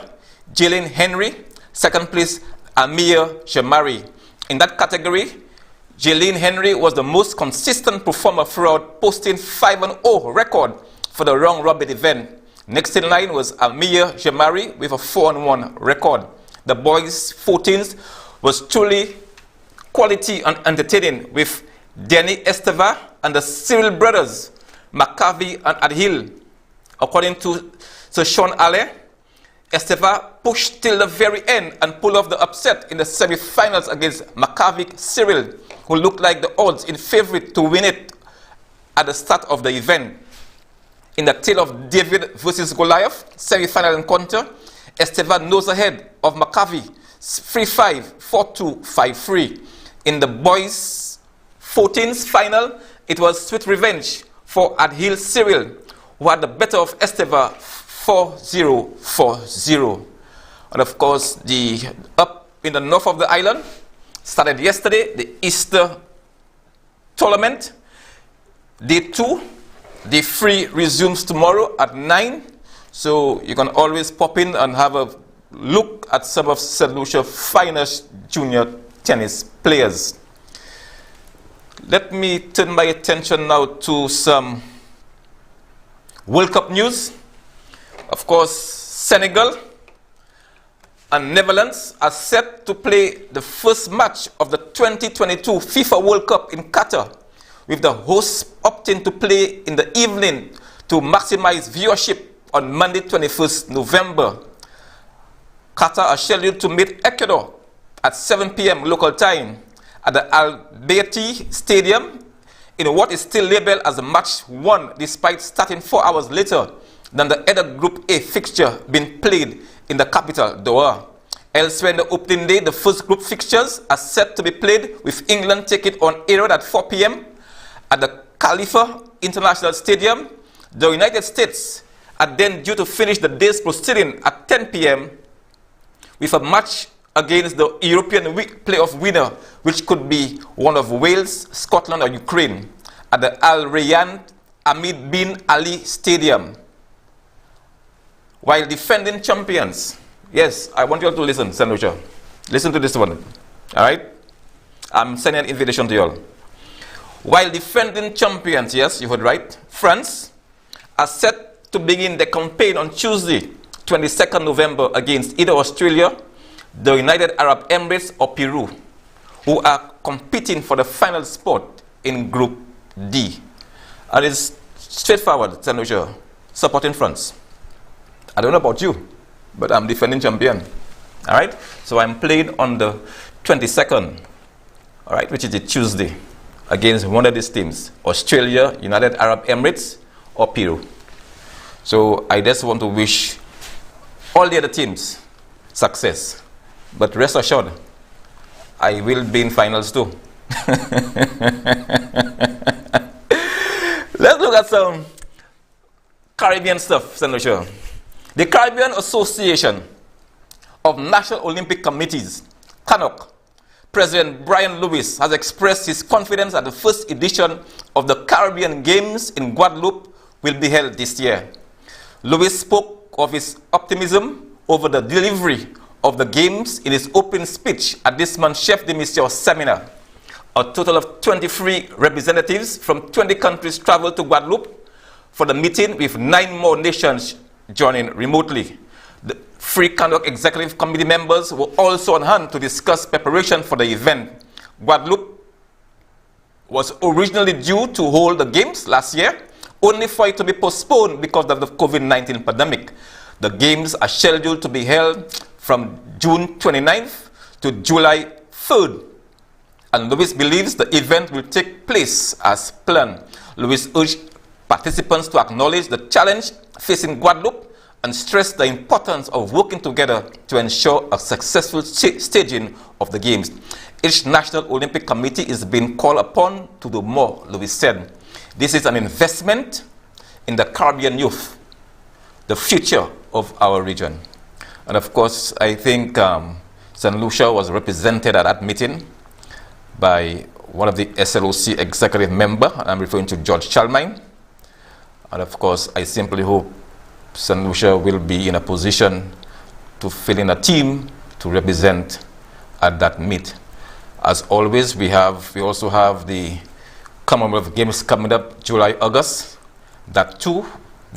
Speaker 1: Jalen Henry, second place Amir Shamari. In that category, Jalen Henry was the most consistent performer throughout, posting 5-0 record for the round robin event. Next in line was Amir Shamari with a 4-1 record. The boys 14s was truly quality and entertaining, with Danny Esteva and the Cyril brothers, McCarvey and Adhil. According to Sir Sean Alley, Esteva pushed till the very end and pulled off the upset in the semi-finals against McCarvey Cyril, who looked like the odds in favorite to win it at the start of the event. In the tale of David versus Goliath semi-final encounter, Esteva nose ahead of McCarvey 3-5, 4-2, 5-3. In the boys' 14th final, it was sweet revenge for Adhil Cyril, who had the better of Esteva 4-0, 4-0. And of course, up in the north of the island, started yesterday, the Easter tournament. Day 2, day 3 resumes tomorrow at 9. So you can always pop in and have a look at some of St. Lucia's finest junior tennis players. Let me turn my attention now to some World Cup news. Of course, Senegal and Netherlands are set to play the first match of the 2022 FIFA World Cup in Qatar, with the hosts opting to play in the evening to maximize viewership on Monday 21st November. Qatar are scheduled to meet Ecuador at 7 p.m. local time at the Al Bayt Stadium in what is still labeled as a match 1, despite starting 4 hours later than the other Group A fixture being played in the capital, Doha. Elsewhere in the opening day, the first group fixtures are set to be played, with England taking on Iran at 4 p.m. at the Khalifa International Stadium. The United States are then due to finish the day's proceeding at 10 p.m. with a match against the European Week playoff winner, which could be one of Wales, Scotland, or Ukraine, at the Al Rayyan Hamid bin Ali Stadium. While defending champions, yes, I want you all to listen, St. Lucia. Listen to this one, all right? I'm sending an invitation to you all. While defending champions, yes, you heard right, France are set to begin the campaign on Tuesday, 22nd November, against either Australia, the United Arab Emirates, or Peru, who are competing for the final spot in Group D. And it's straightforward, St. Lucia, supporting France. I don't know about you, but I'm defending champion. All right? So I'm playing on the 22nd, all right, which is a Tuesday, against one of these teams, Australia, United Arab Emirates, or Peru. So I just want to wish all the other teams success. But rest assured, I will be in finals too. Let's look at some Caribbean stuff, St. Lucia. The Caribbean Association of National Olympic Committees, CANOC, President Brian Lewis has expressed his confidence that the first edition of the Caribbean Games in Guadeloupe will be held this year. Lewis spoke of his optimism over the delivery of the Games in his opening speech at this month's Chef de Mission seminar. A total of 23 representatives from 20 countries traveled to Guadeloupe for the meeting, with 9 more nations joining remotely. The 3 CANOC Executive Committee members were also on hand to discuss preparation for the event. Guadeloupe was originally due to hold the Games last year, only for it to be postponed because of the COVID-19 pandemic. The Games are scheduled to be held from June 29th to July 3rd. And Lewis believes the event will take place as planned. Lewis urged participants to acknowledge the challenge facing Guadeloupe and stressed the importance of working together to ensure a successful staging of the Games. Each National Olympic Committee is being called upon to do more, Louis said. This is an investment in the Caribbean youth, the future of our region. And of course, I think St. Lucia was represented at that meeting by one of the SLOC executive member. I'm referring to George Chalmine. And of course, I simply hope St. Lucia will be in a position to fill in a team to represent at that meet. As always, we also have the Commonwealth Games coming up July, August. That too,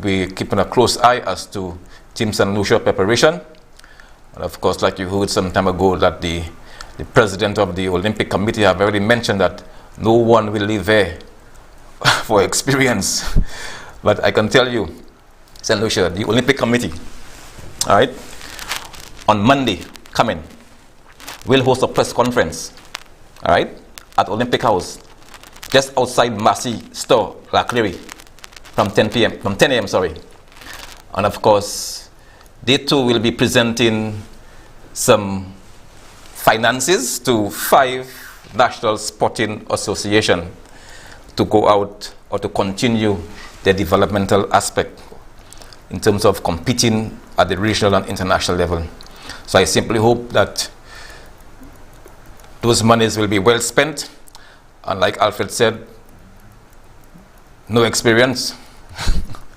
Speaker 1: we're keeping a close eye as to Team St. Lucia preparation. And of course, like you heard some time ago, that the president of the Olympic Committee have already mentioned that no one will leave there for experience. But I can tell you, St. Lucia, the Olympic Committee, all right, on Monday coming, will host a press conference, all right, at Olympic House, just outside Massey Store, La Clery, from 10 a.m., sorry. And of course, they too will be presenting some finances to 5 national sporting associations to go out or to continue their developmental aspect in terms of competing at the regional and international level. So I simply hope that those monies will be well spent. And like Alfred said, no experience.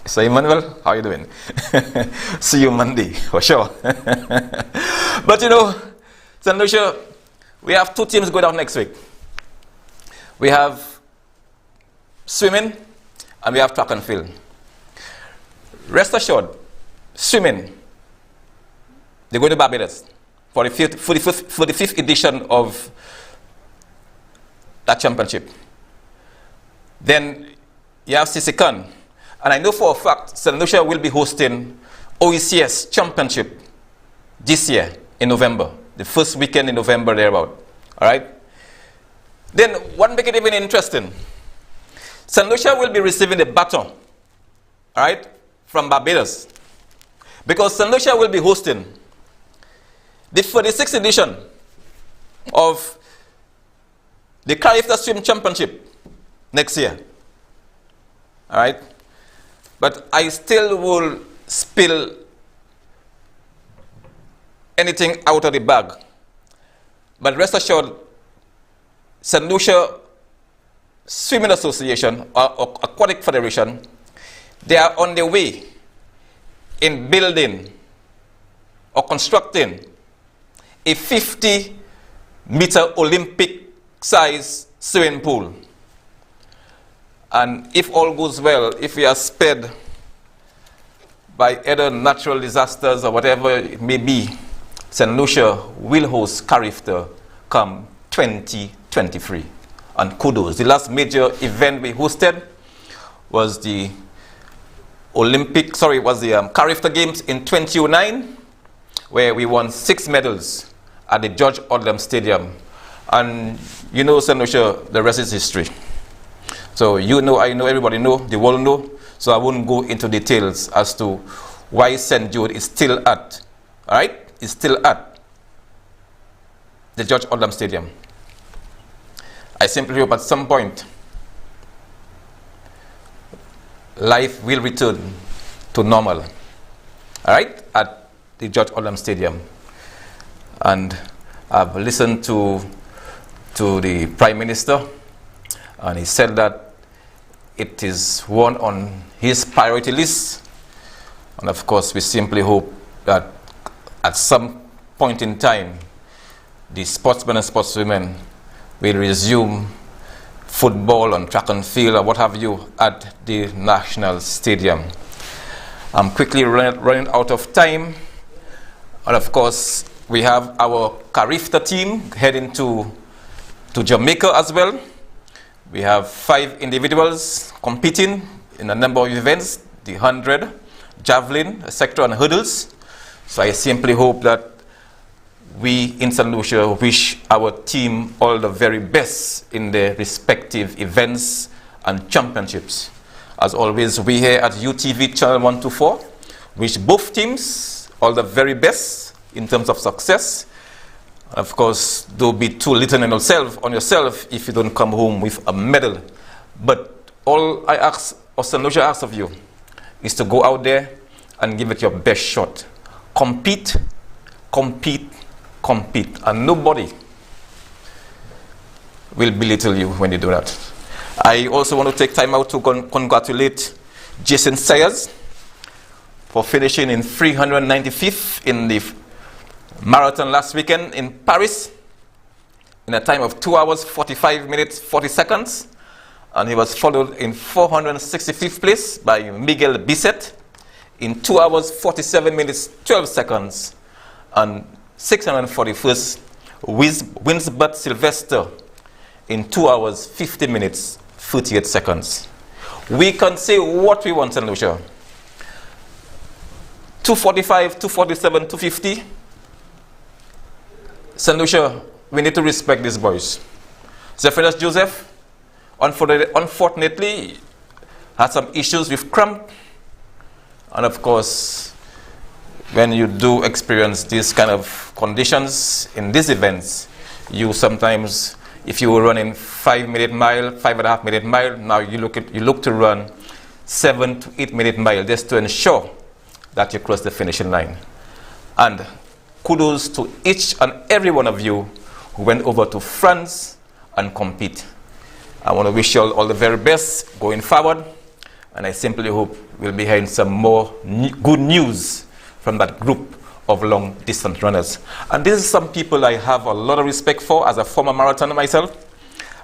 Speaker 1: So Emmanuel, how are you doing? See you Monday, for sure. But you know, St. Lucia, we have 2 teams going out next week. We have swimming and we have track and field. Rest assured, swimming, they're going to Barbados for the 5th edition of that championship. Then you have Sisikan. And I know for a fact St. Lucia will be hosting OECS Championship this year in November, the first weekend in November thereabout. All right? Then what make it even interesting? St. Lucia will be receiving a baton, all right, from Barbados, because St. Lucia will be hosting the 46th edition of the Carifta Swim Championship next year. All right? But I still will spill anything out of the bag. But rest assured, St. Lucia Swimming Association or Aquatic Federation, they are on their way in building or constructing a 50-meter Olympic-size swimming pool. And if all goes well, if we are spared by either natural disasters or whatever it may be, St. Lucia will host Carifta come 2023. And kudos. The last major event we hosted was the Carifta Games in 2009, where we won 6 medals at the George Odlum Stadium. And you know, St. Lucia, the rest is history. So you know, I know, everybody know, the world know. So I won't go into details as to why St. Jude is still at, all right, is still at the George Odlum Stadium. I simply hope at some point life will return to normal, all right, at the George Odlum Stadium. And I've listened to the Prime Minister, and he said that it is one on his priority list. And of course, we simply hope that at some point in time, the sportsmen and sportswomen will resume football and track and field or what have you at the National Stadium. I'm quickly running out of time. And of course, we have our Carifta team heading to Jamaica as well. We have 5 individuals competing in a number of events, the 100, javelin, etc., and hurdles. So I simply hope that we in St. Lucia wish our team all the very best in their respective events and championships. As always, we here at UTV Channel 124 wish both teams all the very best in terms of success. Of course, don't be too little on yourself if you don't come home with a medal. But all I ask, or St. Lucia asks of you, is to go out there and give it your best shot. Compete, compete, compete. And nobody will belittle you when you do that. I also want to take time out to congratulate Jason Sayers for finishing in 395th in the marathon last weekend in Paris in a time of 2 hours, 45 minutes, 40 seconds. And he was followed in 465th place by Miguel Bisset in 2 hours, 47 minutes, 12 seconds. And 641st, Winsbert Sylvester in 2 hours, 50 minutes, 38 seconds. We can say what we want, St. Lucia. 245, 247, 250. St. Lucia, we need to respect these boys. Zephaniah Joseph, unfortunately, had some issues with cramp. And of course, when you do experience these kind of conditions in these events, you sometimes, if you were running 5-minute mile, 5.5-minute mile, now you look to run 7 to 8-minute mile just to ensure that you cross the finishing line. And kudos to each and every one of you who went over to France and compete. I want to wish you all the very best going forward, and I simply hope we'll be hearing some more good news from that group of long distance runners. And this is some people I have a lot of respect for as a former marathoner myself.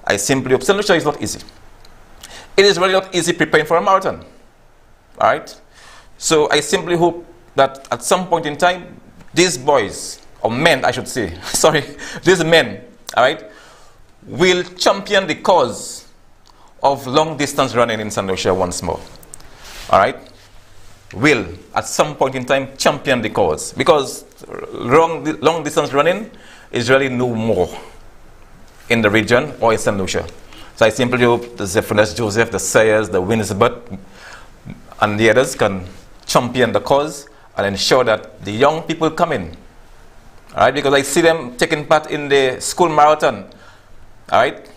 Speaker 1: I simply hope, St. Lucia is not easy. It is really not easy preparing for a marathon. All right? So I simply hope that at some point in time, these boys, or men I should say, sorry, these men, all right, will champion the cause of long distance running in St. Lucia once more. All right? Will, at some point in time, champion the cause. Because long distance running is really no more in the region or in St. Lucia. So I simply hope the Zephaniah Joseph, the Sayers, the Winsbert, and the others can champion the cause and ensure that the young people come in. All right? Because I see them taking part in the school marathon. All right?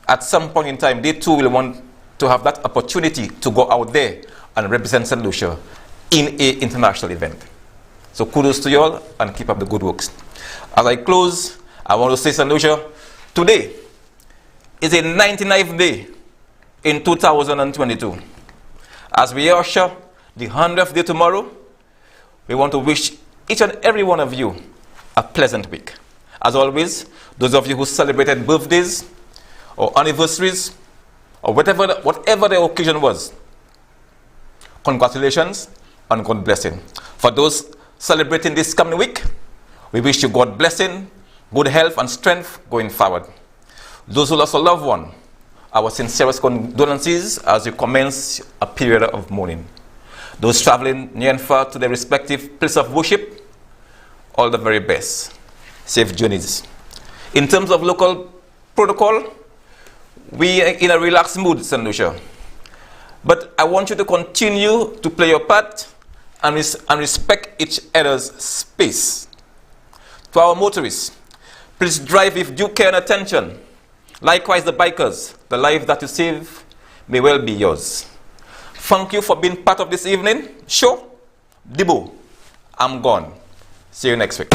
Speaker 1: At some point in time, they too will want to have that opportunity to go out there and represent St. Lucia in an international event. So kudos to you all and keep up the good works. As I close, I want to say, St. Lucia, today is a 99th day in 2022. As we usher the 100th day tomorrow, we want to wish each and every one of you a pleasant week. As always, those of you who celebrated birthdays or anniversaries or whatever the occasion was, congratulations and God blessing. For those celebrating this coming week, we wish you God blessing, good health and strength going forward. Those who lost a loved one, our sincerest condolences as you commence a period of mourning. Those traveling near and far to their respective place of worship, all the very best. Safe journeys. In terms of local protocol, we are in a relaxed mood, St. Lucia. But I want you to continue to play your part and respect each other's space. To our motorists, please drive with due care and attention. Likewise, the bikers, the life that you save may well be yours. Thank you for being part of this evening show. Debo, I'm gone. See you next week.